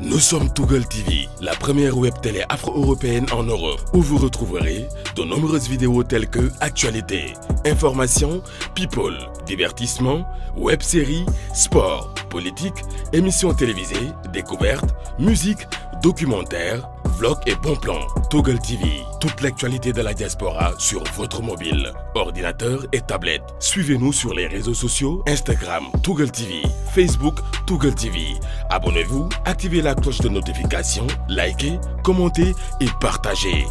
Nous sommes Toggle TV, la première web télé afro-européenne en Europe, où vous retrouverez de nombreuses vidéos telles que actualité, information, people, divertissement, web-séries, sport, politique, émissions télévisées, découvertes, musique, documentaires, vlogs et bons plans. Toggle TV, toute l'actualité de la diaspora sur votre mobile, ordinateur et tablette. Suivez-nous sur les réseaux sociaux, Instagram, Toggle TV, Facebook, Toggle TV. Abonnez-vous, activez la cloche de notification, likez, commentez et partagez.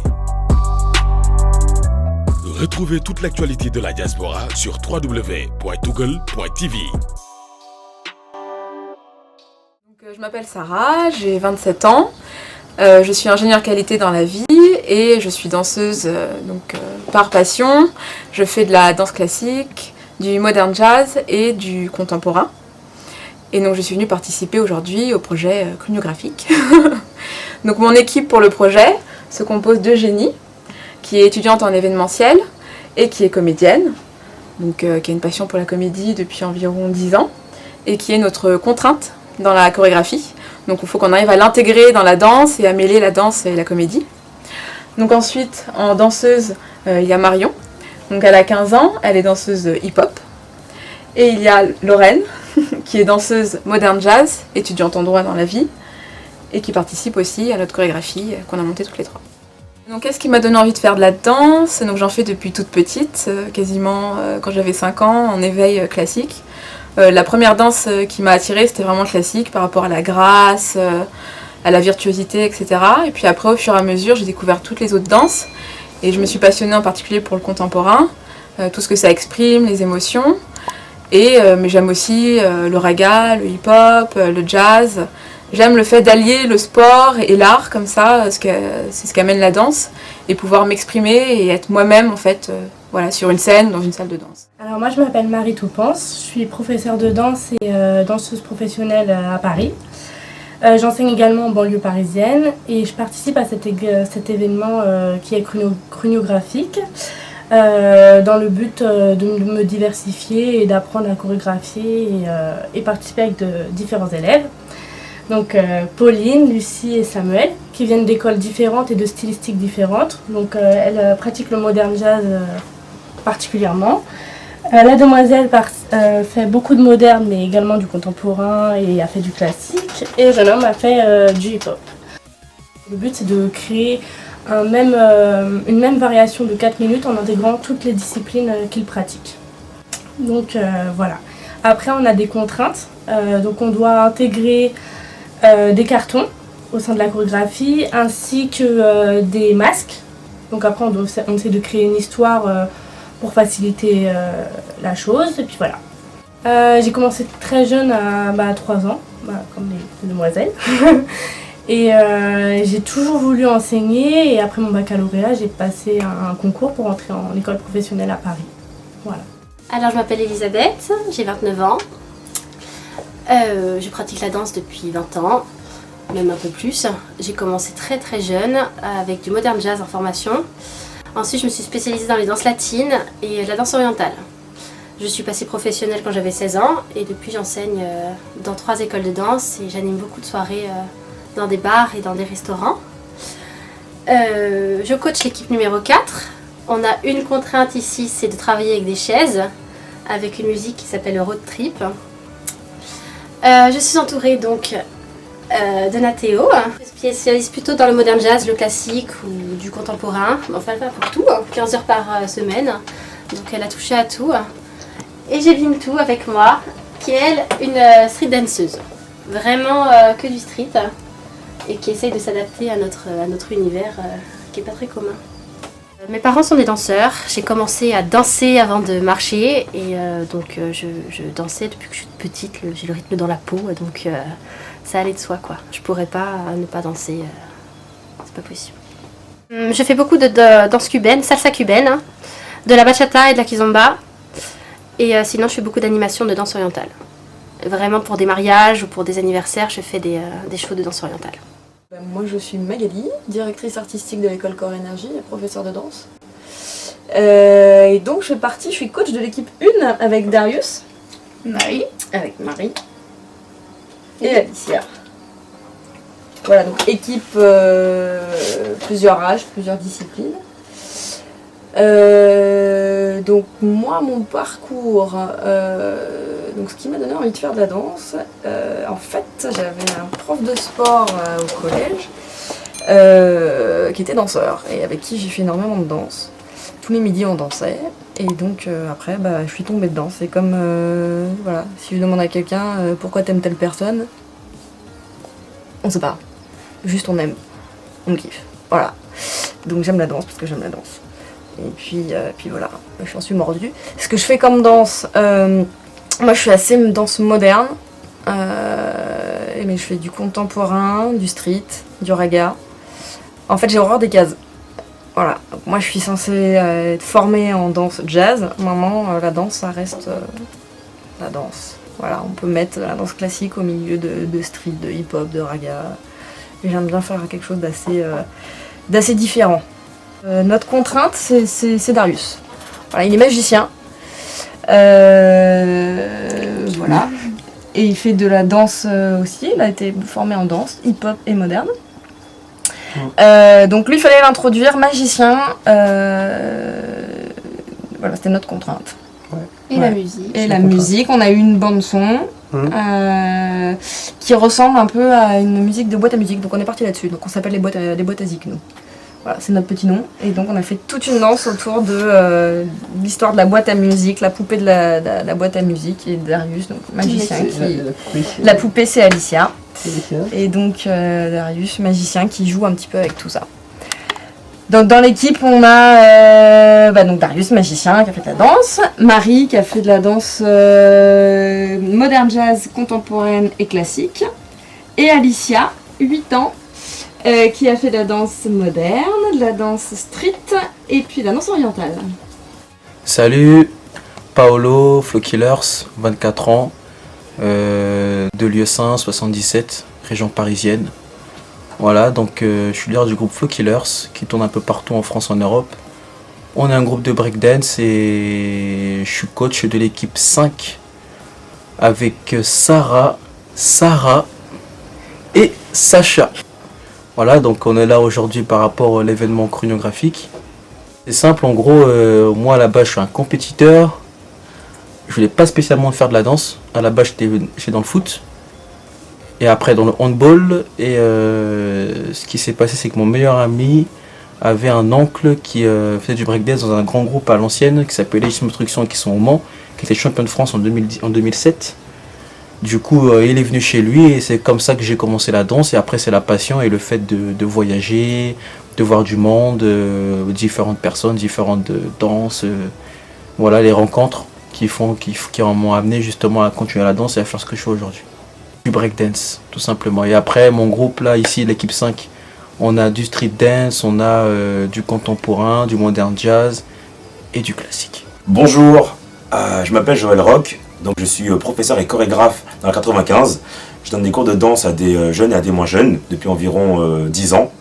Retrouvez toute l'actualité de la diaspora sur www.toggle.tv. Je m'appelle Sarah, j'ai 27 ans, je suis ingénieure qualité dans la vie et je suis danseuse par passion. Je fais de la danse classique, du modern jazz et du contemporain. Et donc je suis venue participer aujourd'hui au projet chorégraphique. Donc mon équipe pour le projet se compose d'Eugénie, qui est étudiante en événementiel et qui est comédienne, donc qui a une passion pour la comédie depuis environ 10 ans et qui est notre contrainte dans la chorégraphie. Donc il faut qu'on arrive à l'intégrer dans la danse et à mêler la danse et la comédie. Donc ensuite, en danseuse, il y a Marion. Donc elle a 15 ans, elle est danseuse hip-hop. Et il y a Lorraine, qui est danseuse modern jazz, étudiante en droit dans la vie, et qui participe aussi à notre chorégraphie qu'on a montée toutes les trois. Donc qu'est-ce qui m'a donné envie de faire de la danse? Donc j'en fais depuis toute petite, quasiment quand j'avais 5 ans, en éveil classique. La première danse qui m'a attirée, c'était vraiment classique par rapport à la grâce, à la virtuosité, etc. Et puis après, au fur et à mesure, j'ai découvert toutes les autres danses et je me suis passionnée en particulier pour le contemporain, tout ce que ça exprime, les émotions. Mais j'aime aussi le raga, le hip-hop, le jazz. J'aime le fait d'allier le sport et l'art comme ça, c'est ce qu'amène la danse, et pouvoir m'exprimer et être moi-même en fait, voilà, sur une scène, dans une salle de danse. Alors moi je m'appelle Marie Toupence, je suis professeure de danse et danseuse professionnelle à Paris. J'enseigne également en banlieue parisienne et je participe à cet événement qui est chorégraphique dans le but de me diversifier et d'apprendre à chorégraphier et participer avec différents élèves. Donc Pauline, Lucie et Samuel, qui viennent d'écoles différentes et de stylistiques différentes. Donc elles pratiquent le modern jazz particulièrement. La demoiselle fait beaucoup de moderne mais également du contemporain et a fait du classique. Et le jeune homme a fait du hip-hop. Le but c'est de créer une même variation de 4 minutes en intégrant toutes les disciplines qu'ils pratiquent. Donc voilà. Après on a des contraintes, donc on doit intégrer des cartons au sein de la chorégraphie ainsi que des masques. Donc après on essaie de créer une histoire pour faciliter la chose et puis voilà. J'ai commencé très jeune à 3 ans, comme les demoiselles. Et j'ai toujours voulu enseigner et après mon baccalauréat j'ai passé un concours pour entrer en école professionnelle à Paris. Voilà. Alors je m'appelle Elisabeth, j'ai 29 ans. Je pratique la danse depuis 20 ans, même un peu plus. J'ai commencé très très jeune avec du modern jazz en formation. Ensuite je me suis spécialisée dans les danses latines et la danse orientale. Je suis passée professionnelle quand j'avais 16 ans et depuis j'enseigne dans 3 écoles de danse et j'anime beaucoup de soirées dans des bars et dans des restaurants. Je coach l'équipe numéro 4. On a une contrainte ici, c'est de travailler avec des chaises, avec une musique qui s'appelle Road Trip. Je suis entourée donc de Nathéo. Je spécialise plutôt dans le modern jazz, le classique ou du contemporain. Enfin, elle va pour tout, 15 heures par semaine. Donc elle a touché à tout. Et j'ai Bintou avec moi, qui est elle une street danseuse. Vraiment que du street. Et qui essaye de s'adapter à notre univers qui n'est pas très commun. Mes parents sont des danseurs. J'ai commencé à danser avant de marcher et donc je dansais depuis que je suis petite. J'ai le rythme dans la peau, donc ça allait de soi quoi. Je pourrais pas ne pas danser, c'est pas possible. Je fais beaucoup de danse cubaine, salsa cubaine, de la bachata et de la kizomba. Et sinon je fais beaucoup d'animations de danse orientale. Vraiment pour des mariages ou pour des anniversaires, je fais des shows de danse orientale. Moi je suis Magali, directrice artistique de l'école Corps Énergie et professeure de danse. Et donc je suis coach de l'équipe 1 avec Darius, Marie, avec Marie et Alicia. Voilà, donc équipe, plusieurs âges, plusieurs disciplines. Donc moi, mon parcours, donc ce qui m'a donné envie de faire de la danse, en fait, j'avais un prof de sport au collège qui était danseur et avec qui j'ai fait énormément de danse. Tous les midis, on dansait. Et donc après, je suis tombée dedans. C'est comme, voilà, si je demande à quelqu'un pourquoi t'aimes telle personne, on sait pas. Juste on aime, on kiffe. Voilà. Donc j'aime la danse parce que j'aime la danse. Et puis voilà, je m'en suis mordue. Ce que je fais comme danse, moi je suis assez danse moderne. Mais je fais du contemporain, du street, du raga. En fait, j'ai horreur des cases. Voilà, donc moi je suis censée être formée en danse jazz. Maintenant, la danse, ça reste la danse. Voilà, on peut mettre la danse classique au milieu de street, de hip-hop, de raga. Et j'aime bien faire quelque chose d'assez différent. Notre contrainte, c'est Darius. Voilà, il est magicien. Voilà. Et il fait de la danse aussi. Il a été formé en danse, hip-hop et moderne. Donc lui, il fallait l'introduire, magicien. Voilà, c'était notre contrainte. Et la musique. Et la musique, on a eu une bande son qui ressemble un peu à une musique de boîte à musique. Donc on est parti là-dessus. Donc on s'appelle les boîtes à zik, nous. Voilà, c'est notre petit nom. Et donc on a fait toute une danse autour de l'histoire de la boîte à musique, la poupée de la boîte à musique et Darius, donc magicien. La poupée, c'est Alicia. Et donc Darius, magicien, qui joue un petit peu avec tout ça. Donc dans l'équipe, on a donc Darius, magicien, qui a fait de la danse, Marie, qui a fait de la danse moderne jazz, contemporaine et classique, et Alicia, 8 ans, qui a fait de la danse moderne, de la danse street, et puis de la danse orientale. Salut, Paolo, Flow Killers, 24 ans, de Lieusaint, 77, région parisienne. Voilà, donc je suis leader du groupe Flow Killers qui tourne un peu partout en France, en Europe. On est un groupe de breakdance et je suis coach de l'équipe 5 avec Sarah et Sacha. Voilà, donc on est là aujourd'hui par rapport à l'événement chorégraphique. C'est simple, en gros, moi à la base je suis un compétiteur. Je voulais pas spécialement faire de la danse. À la base j'étais dans le foot. Et après dans le handball. Et ce qui s'est passé, c'est que mon meilleur ami avait un oncle qui faisait du breakdance dans un grand groupe à l'ancienne qui s'appelait Légitime Instruction, qui sont au Mans, qui était champion de France en 2007. Du coup, il est venu chez lui et c'est comme ça que j'ai commencé la danse. Et après, c'est la passion et le fait de voyager, de voir du monde, différentes personnes, différentes danses. Voilà, les rencontres qui m'ont amené justement à continuer la danse et à faire ce que je fais aujourd'hui. Du breakdance, tout simplement. Et après, mon groupe, là, ici, l'équipe 5, on a du street dance, on a du contemporain, du modern jazz et du classique. Bonjour, je m'appelle Joël Roch. Donc je suis professeur et chorégraphe dans le 95. Je donne des cours de danse à des jeunes et à des moins jeunes depuis environ 10 ans.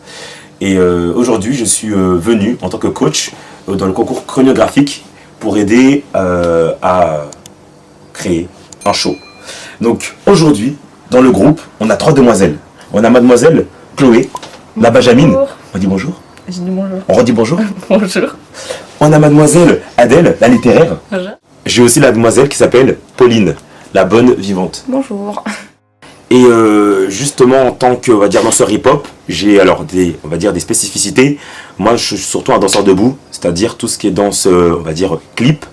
Et aujourd'hui, je suis venu en tant que coach dans le concours chorégraphique pour aider à créer un show. Donc aujourd'hui, dans le groupe, on a 3 demoiselles. On a mademoiselle Chloé, la Benjamine. On dit bonjour. Je dis bonjour. On redit bonjour. Bonjour. On a mademoiselle Adèle, la littéraire. Bonjour. J'ai aussi la demoiselle qui s'appelle Pauline, la bonne vivante. Bonjour. Et justement, en tant que, on va dire, danseur hip-hop, j'ai alors des spécificités. Moi, je suis surtout un danseur debout, c'est-à-dire tout ce qui est danse, on va dire, clip,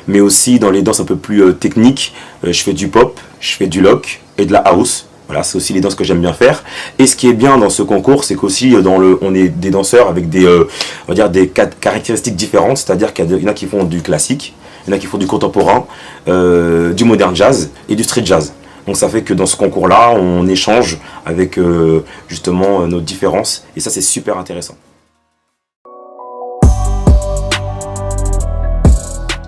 mais aussi dans les danses un peu plus techniques. Je fais du pop, je fais du lock et de la house. Voilà, c'est aussi les danses que j'aime bien faire. Et ce qui est bien dans ce concours, c'est qu'aussi on est des danseurs avec des, on va dire, des caractéristiques différentes, c'est-à-dire qu'il y en a qui font du classique, il y en a qui font du contemporain, du modern jazz et du street jazz. Donc ça fait que dans ce concours-là, on échange avec justement nos différences. Et ça, c'est super intéressant.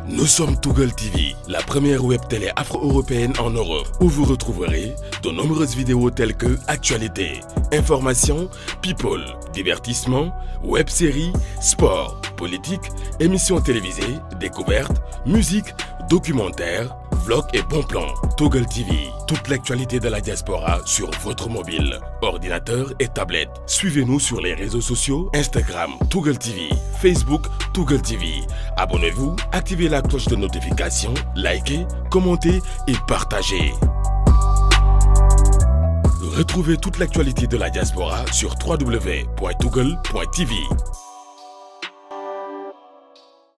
Nous sommes Toggle TV, la première web télé afro-européenne en Europe, où vous retrouverez de nombreuses vidéos telles que actualité, information, people, divertissement, web-séries, sport, politique, émissions télévisées, découvertes, musique, documentaires, vlogs et bons plans. Toggle TV, toute l'actualité de la diaspora sur votre mobile, ordinateur et tablette. Suivez-nous sur les réseaux sociaux, Instagram, Toggle TV, Facebook, Toggle TV. Abonnez-vous, activez la cloche de notification, likez, commentez et partagez. Retrouvez toute l'actualité de la diaspora sur www.toggle.tv.